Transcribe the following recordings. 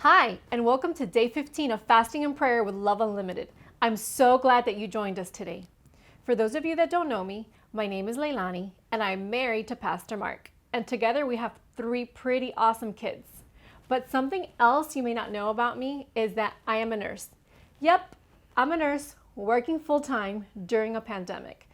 Hi, and welcome to day 15 of Fasting and Prayer with Love Unlimited. I'm so glad that you joined us today. For those of you that don't know me, my name is Leilani, and I'm married to Pastor Mark. And together we have 3 pretty awesome kids. But something else you may not know about me is that I am a nurse. Yep, I'm a nurse working full-time during a pandemic.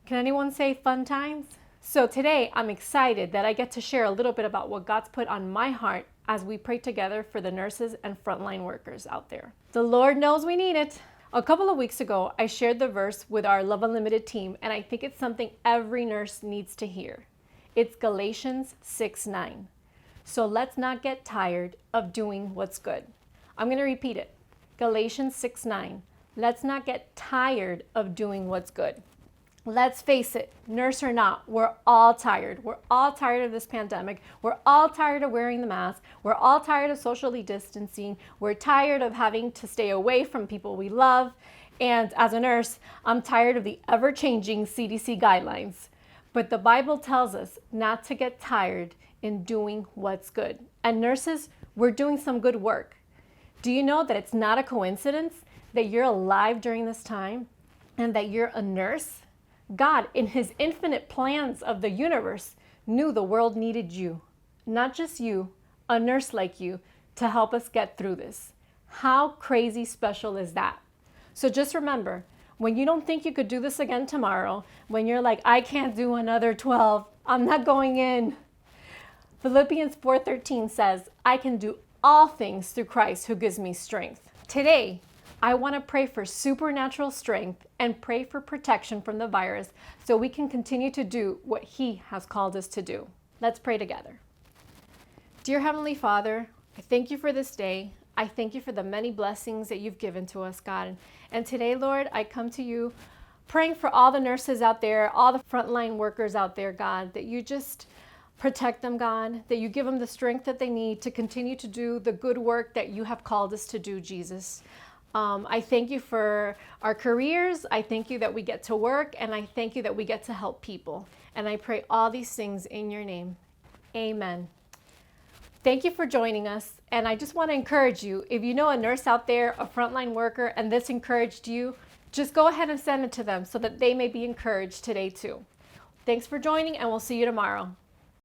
Can anyone say fun times? So today I'm excited that I get to share a little bit about what God's put on my heart as we pray together for the nurses and frontline workers out there. The Lord knows we need it. A couple of weeks ago, I shared the verse with our Love Unlimited team, and I think it's something every nurse needs to hear. It's Galatians 6:9. So let's not get tired of doing what's good. I'm going to repeat it. Galatians 6:9. Let's not get tired of doing what's good. Let's face it, nurse or not, we're all tired. We're all tired of this pandemic. We're all tired of wearing the mask. We're all tired of socially distancing. We're tired of having to stay away from people we love. And as a nurse, I'm tired of the ever-changing CDC guidelines. But the Bible tells us not to get tired in doing what's good. And nurses, we're doing some good work. Do you know that it's not a coincidence that you're alive during this time and that you're a nurse? God, in his infinite plans of the universe, knew the world needed you. Not just you, a nurse like you, to help us get through this. How crazy special is that? So just remember, when you don't think you could do this again tomorrow, when you're like, I can't do another 12, I'm not going in. Philippians 4:13 says, I can do all things through Christ who gives me strength. Today, I want to pray for supernatural strength and pray for protection from the virus so we can continue to do what He has called us to do. Let's pray together. Dear Heavenly Father, I thank you for this day. I thank you for the many blessings that you've given to us, God. And today, Lord, I come to you praying for all the nurses out there, all the frontline workers out there, God, that you just protect them, God, that you give them the strength that they need to continue to do the good work that you have called us to do, Jesus. I thank you for our careers. I thank you that we get to work, and I thank you that we get to help people. And I pray all these things in your name. Amen. Thank you for joining us. And I just want to encourage you, if you know a nurse out there, a frontline worker, and this encouraged you, just go ahead and send it to them so that they may be encouraged today too. Thanks for joining, and we'll see you tomorrow.